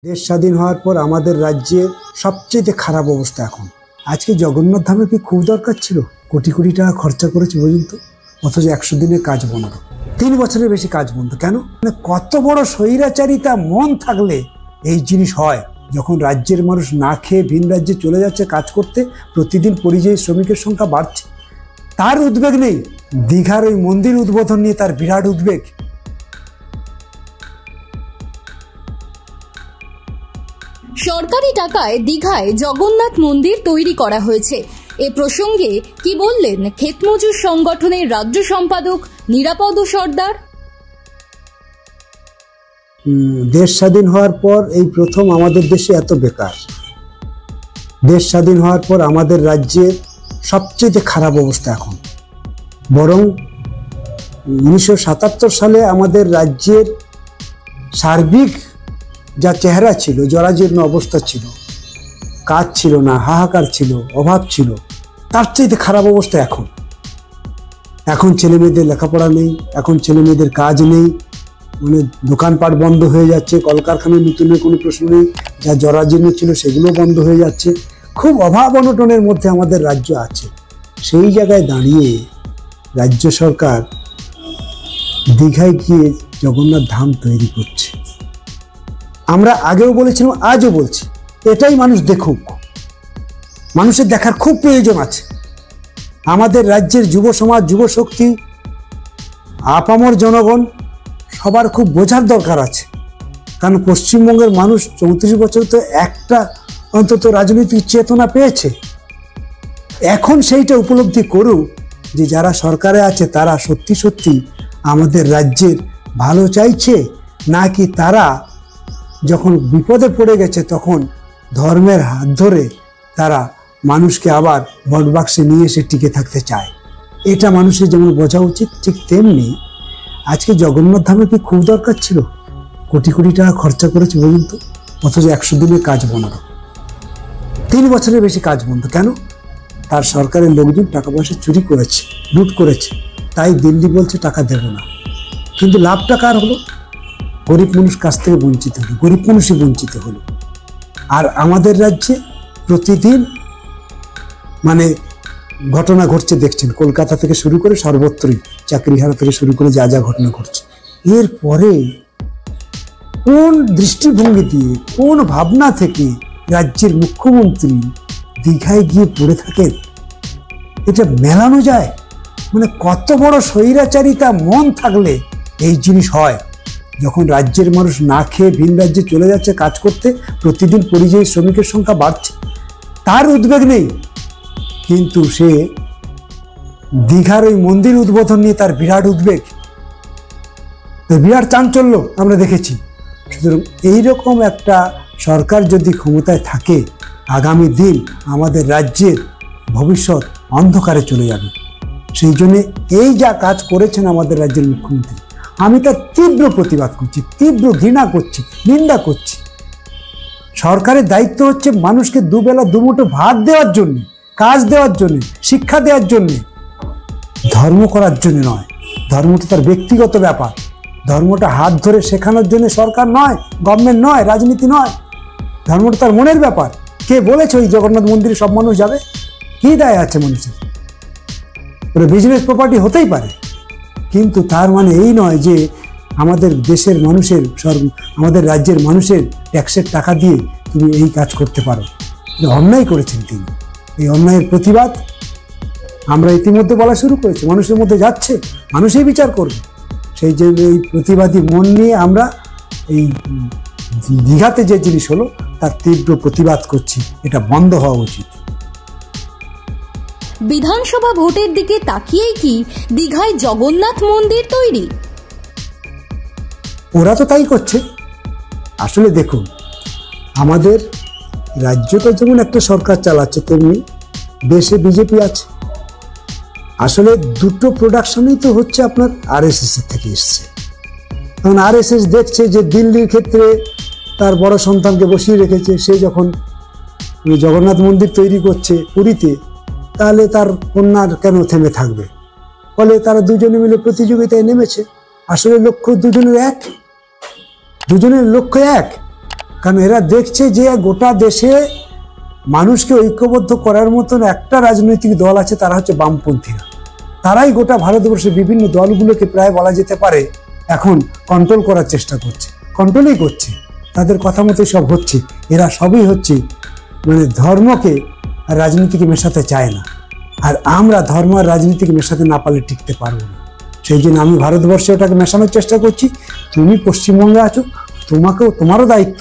দেশ স্বাধীন হওয়ার পর আমাদের রাজ্যের সবচেয়ে খারাপ অবস্থা এখন। আজকে জগন্নাথ ধামে কি খুব দরকার ছিল? কোটি কোটি টাকা খরচা করেছে পর্যন্ত, অথচ 100 দিনের কাজ বন্ধ, 3 বছরের বেশি কাজ বন্ধ। কেন? মানে কত বড় স্বৈরাচারিতা মন থাকলে এই জিনিস হয়। যখন রাজ্যের মানুষ না খেয়ে ভিন রাজ্যে চলে যাচ্ছে কাজ করতে, প্রতিদিন পরিযায়ী শ্রমিকের সংখ্যা বাড়ছে, তার উদ্বেগ নেই। দীঘার ওই মন্দির উদ্বোধন নিয়ে তার বিরাট উদ্বেগ। সরকারি টাকায় দীঘায় জগন্নাথ মন্দির তৈরি করা হয়েছে। এ প্রসঙ্গে কি বললেন ক্ষেতমজুর সংগঠনের রাজ্য সম্পাদক নিরাপদ সর্দার? দেশ স্বাধীন হওয়ার পর এই প্রথম আমাদের দেশে এত বেকার। দেশ স্বাধীন হওয়ার পর আমাদের রাজ্যের সবচেয়ে খারাপ অবস্থা এখন। বরং 1977 সালে আমাদের রাজ্যের সার্বিক যা চেহারা ছিল, জরাজীর্ণ অবস্থা ছিল, কাজ ছিল না, হাহাকার ছিল, অভাব ছিল, তার চাইতে খারাপ অবস্থা এখন। এখন ছেলে মেয়েদের লেখাপড়া নেই, এখন ছেলে মেয়েদের কাজ নেই, মানে দোকানপাট বন্ধ হয়ে যাচ্ছে, কলকারখানায় নতুনের কোনো প্রশ্ন নেই, যা জরাজীর্ণ ছিল সেগুলো বন্ধ হয়ে যাচ্ছে। খুব অভাব অনটনের মধ্যে আমাদের রাজ্য আছে। সেই জায়গায় দাঁড়িয়ে রাজ্য সরকার দীঘায় গিয়ে জগন্নাথ ধাম তৈরি করছে। আমরা আগেও বলেছিলাম, আজও বলছি, এটাই মানুষ দেখুক। মানুষের দেখার খুব প্রয়োজন আছে। আমাদের রাজ্যের যুব সমাজ, যুব শক্তি, আপামর জনগণ সবার খুব বোঝার দরকার আছে। কারণ পশ্চিমবঙ্গের মানুষ 34 বছর তো একটা অন্তত রাজনৈতিক চেতনা পেয়েছে। এখন সেইটা উপলব্ধি করুক যে যারা সরকারে আছে তারা সত্যি সত্যি আমাদের রাজ্যের ভালো চাইছে, নাকি তারা যখন বিপদে পড়ে গেছে তখন ধর্মের হাত ধরে তারা মানুষকে আবার ভোট বাক্সে নিয়ে এসে টিকে থাকতে চায়। এটা মানুষের যেমন বোঝা উচিত, ঠিক তেমনি আজকে জগন্নাথ ধামে কি খুব দরকার ছিল? কোটি কোটি টাকা খরচা করেছে পর্যন্ত, অথচ 100 দিনের কাজ বন্ধ, 3 বছরের বেশি কাজ বন্ধ। কেন? তার সরকারের লোকজন টাকা পয়সা চুরি করেছে, লুট করেছে, তাই দিল্লি বলছে টাকা দেব না। কিন্তু লাভটা কার হলো? গরিব মানুষ কাছ থেকে বঞ্চিত হলো, গরিব মানুষই বঞ্চিত হলো। আর আমাদের রাজ্যে প্রতিদিন মানে ঘটনা ঘটছে দেখছেন, কলকাতা থেকে শুরু করে সর্বত্রই, চাকরিহারা থেকে শুরু করে যা যা ঘটনা ঘটছে। এরপরে কোন দৃষ্টিভঙ্গি দিয়ে, কোন ভাবনা থেকে রাজ্যের মুখ্যমন্ত্রী দীঘায় গিয়ে পড়ে থাকেন, এটা মেলানো যায়? মানে কত বড় স্বৈরাচারিতা মন থাকলে এই জিনিস হয়। যখন রাজ্যের মানুষ না খেয়ে ভিন রাজ্যে চলে যাচ্ছে কাজ করতে, প্রতিদিন পরিযায়ী শ্রমিকের সংখ্যা বাড়ছে, তার উদ্বেগ নেই। কিন্তু সে দীঘার ওই মন্দির উদ্বোধন নিয়ে তার বিরাট উদ্বেগ, বিরাট চাঞ্চল্য আমরা দেখেছি। সুতরাং এইরকম একটা সরকার যদি ক্ষমতায় থাকে, আগামী দিন আমাদের রাজ্যের ভবিষ্যৎ অন্ধকারে চলে যাবে। সেই জন্যে এই যা কাজ করেছেন আমাদের রাজ্যের মুখ্যমন্ত্রী, আমি তার তীব্র প্রতিবাদ করছি, তীব্র ঘৃণা করছি, নিন্দা করছি। সরকারের দায়িত্ব হচ্ছে মানুষকে দুবেলা দুমুঠো ভাত দেওয়ার জন্য, কাজ দেওয়ার জন্য, শিক্ষা দেওয়ার জন্য, ধর্ম করার জন্য নয়। ধর্মটা তার ব্যক্তিগত ব্যাপার। ধর্মটা হাত ধরে শেখানোর জন্য সরকার নয়, গভর্নমেন্ট নয়, রাজনীতি নয়। ধর্মটা তার মনের ব্যাপার। কে বলেছে ওই জগন্নাথ মন্দিরে সব মানুষ যাবে? কি দায় আছে মানুষের? ওরা বিজনেস প্রপার্টি হতেই পারে, কিন্তু তার মানে এই নয় যে আমাদের দেশের মানুষের, আমাদের রাজ্যের মানুষের ট্যাক্সের টাকা দিয়ে তুমি এই কাজ করতে পারো। অন্যায় করেছেন তিনি। এই অন্যায়ের প্রতিবাদ আমরা ইতিমধ্যে বলা শুরু করেছি, মানুষের মধ্যে যাচ্ছে, মানুষই বিচার করবে। সেই জন্য এই প্রতিবাদী মন নিয়ে আমরা এই দীঘাতে যে জিনিস হলো তার তীব্র প্রতিবাদ করছি। এটা বন্ধ হওয়া উচিত। বিধানসভা ভোটের দিকে তাকিয়েই কি দীঘায় জগন্নাথ মন্দির তৈরি? ওরা তো তাই করছে। আসলে দেখুন, আমাদের রাজ্যটা যেমন একটা সরকার চালাচ্ছে, তেমনি দেশে বিজেপি আছে। আসলে দুটো প্রোডাকশনই তো হচ্ছে আপনার RSS এর থেকে এসছে। কারণ RSS দেখছে যে দিল্লির ক্ষেত্রে তার বড় সন্তানকে বসিয়ে রেখেছে, সে যখন জগন্নাথ মন্দির তৈরি করছে পুরীতে, তাহলে তার কন্যার কেন থেমে থাকবে? ফলে তারা দুজনে মিলে প্রতিযোগিতায় নেমেছে। আসলে লক্ষ্য দুজনের এক, দুজনের লক্ষ্য এক, কারণ এরা দেখছে যে গোটা দেশে মানুষকে ঐক্যবদ্ধ করার মতন একটা রাজনৈতিক দল আছে, তারা হচ্ছে বামপন্থীরা। তারাই গোটা ভারতবর্ষের বিভিন্ন দলগুলোকে প্রায় বলা যেতে পারে এখন কন্ট্রোল করার চেষ্টা করছে, কন্ট্রোলই করছে, তাদের কথা মতোই সব হচ্ছে। এরা সবই হচ্ছে মানে ধর্মকে আর রাজনীতিকে মেশাতে চায় না, আর আমরা ধর্ম আর রাজনীতিকে মেশাতে না পারলে টিকতে পারবো না। সেই জন্য আমি ভারতবর্ষে ওটাকে মেশানোর চেষ্টা করছি। তুমি পশ্চিমবঙ্গে আছো, তোমারও দায়িত্ব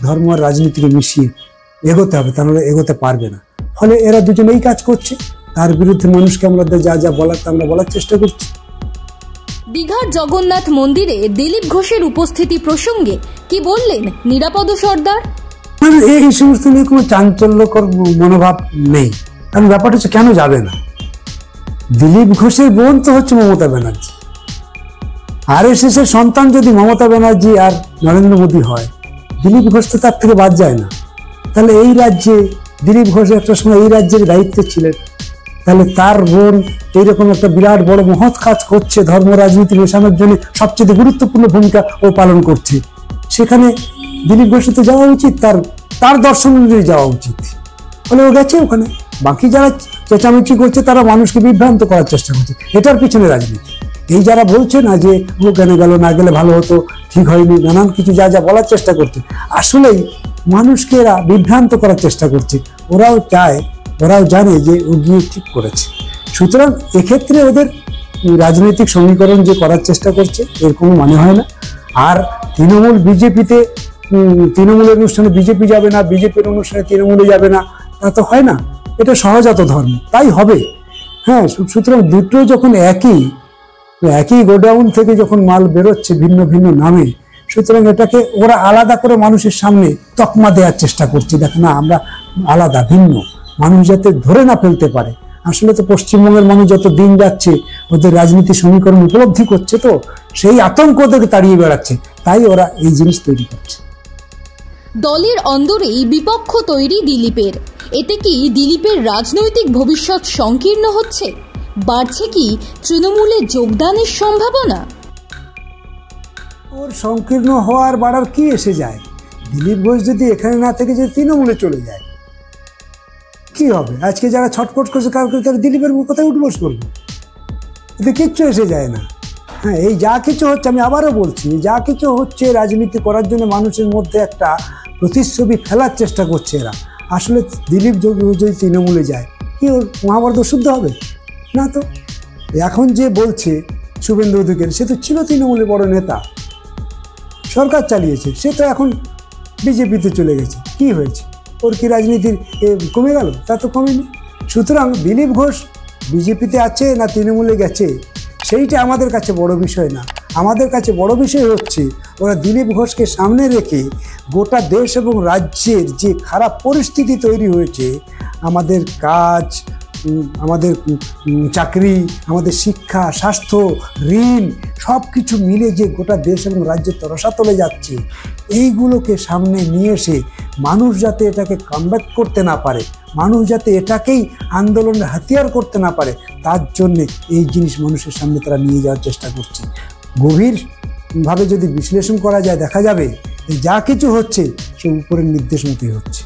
ধর্ম আর রাজনীতিকে মিশিয়ে এগোতে হবে, তাহলে এগোতে পারবে না। ফলে এরা দুজন এই কাজ করছে, তার বিরুদ্ধে মানুষকে আমরা যা যা বলার তা আমরা বলার চেষ্টা করছি। দীঘার জগন্নাথ মন্দিরে দিলীপ ঘোষের উপস্থিতি প্রসঙ্গে কি বললেন নিরাপদ সর্দার? মানে এই সমস্ত নিয়ে কোনো চাঞ্চল্যকর মনোভাব নেই। কারণ ব্যাপারটা হচ্ছে কেন যাবে না? দিলীপ ঘোষের বোন তো হচ্ছে মমতা ব্যানার্জি। RSS এর সন্তান যদি মমতা ব্যানার্জি আর নরেন্দ্র মোদী হয়, দিলীপ ঘোষ তো তার থেকে বাদ যায় না। তাহলে এই রাজ্যে দিলীপ ঘোষ একটা সময় এই রাজ্যের দায়িত্বে ছিলেন, তাহলে তার বোন এইরকম একটা বিরাট বড় মহৎ কাজ করছে, ধর্ম রাজনীতি মেশানোর জন্য সবচেয়ে গুরুত্বপূর্ণ ভূমিকা ও পালন করছে। সেখানে দিলীপ ঘোষের তো যাওয়া উচিত, তার দর্শন অনুযায়ী যাওয়া উচিত। ফলে ও গেছে ওখানে। বাকি যারা চেঁচামেচি করছে তারা মানুষকে বিভ্রান্ত করার চেষ্টা করছে, এটার পিছনে রাজনীতি। এই যারা বলছে না যে ও কেন গেল, না গেলে ভালো হতো, ঠিক হয়নি, নানান কিছু যা যা বলার চেষ্টা করছে, আসলেই মানুষকে এরা বিভ্রান্ত করার চেষ্টা করছে। ওরাও জানে যে ও গিয়ে ঠিক করেছে। সুতরাং এক্ষেত্রে ওদের রাজনৈতিক সমীকরণ যে করার চেষ্টা করছে এর কোনো মানে হয় না। আর তৃণমূল বিজেপিতে, তৃণমূলের অনুষ্ঠানে বিজেপি যাবে না, বিজেপির অনুষ্ঠানে তৃণমূলে যাবে না, তা তো হয় না। এটা সহজাত ধর্ম, তাই হবে। হ্যাঁ, সুতরাং দুটো যখন একই গোডাউন থেকে যখন মাল বেরোচ্ছে ভিন্ন ভিন্ন নামে, সুতরাং এটাকে ওরা আলাদা করে মানুষের সামনে তকমা দেওয়ার চেষ্টা করছে। দেখ না, আমরা আলাদা, ভিন্ন, মানুষ যাতে ধরে না ফেলতে পারে। আসলে তো পশ্চিমবঙ্গের মানুষ যত দিন যাচ্ছে ওদের রাজনীতি সমীকরণ উপলব্ধি করছে, তো সেই আতঙ্ক ওদেরকে তাড়িয়ে বেড়াচ্ছে, তাই ওরা এই জিনিস তৈরি করছে। দলের অন্দরেই বিপক্ষ তৈরি দিলীপের। এতে কি দিলীপের রাজনৈতিক ভবিষ্যৎ সংকীর্ণ হচ্ছে? বাড়ছে কি তৃণমূলে যোগদানের সম্ভাবনা? ওর সংকীর্ণ হওয়ার বাড়ার কি এসে যায়? দিলীপ ঘোষ যদি এখানে না থেকে যদি তৃণমূলে চলে যায় কি হবে? আজকে যারা ছটফট করছে কাউকে, তারা দিলীপের কোথায় উঠবোস করবে? এতে কিচ্ছু এসে যায় না। হ্যাঁ, এই যা কিছু হচ্ছে, আমি আবারও বলছি, যা কিছু হচ্ছে রাজনীতি করার জন্য মানুষের মধ্যে একটা প্রতিচ্ছবি ফেলার চেষ্টা করছে এরা। আসলে দিলীপ যদি তৃণমূলে যায়, কি ওর মহাভারত শুদ্ধ হবে না? তো এখন যে বলছে শুভেন্দু অধিকারী, সে তো ছিল তৃণমূলের বড় নেতা, সরকার চালিয়েছে, সে তো এখন বিজেপিতে চলে গেছে। কি হয়েছে? ওর কি রাজনীতির কমে গেল? তা তো কমেনি। সুতরাং দিলীপ ঘোষ বিজেপিতে আছে না তৃণমূলে গেছে, সেইটা আমাদের কাছে বড় বিষয় না। আমাদের কাছে বড় বিষয় হচ্ছে ওরা দিলীপ ঘোষকে সামনে রেখে গোটা দেশ এবং রাজ্যের যে খারাপ পরিস্থিতি তৈরি হয়েছে, আমাদের কাজ, আমাদের চাকরি, আমাদের শিক্ষা, স্বাস্থ্য, ঋণ, সব কিছু মিলে যে গোটা দেশ এবং রাজ্যের তরসাতলে যাচ্ছে, এইগুলোকে সামনে নিয়ে এসে মানুষ যাতে এটাকে কামব্যাক করতে না পারে, মানুষ যাতে এটাকেই আন্দোলনের হাতিয়ার করতে না পারে, তার জন্যে এই জিনিস মানুষের সামনে তারা নিয়ে যাওয়ার চেষ্টা করছে। গভীরভাবে যদি বিশ্লেষণ করা যায়, দেখা যাবে যা কিছু হচ্ছে সে উপরের নির্দেশ মতোই হচ্ছে।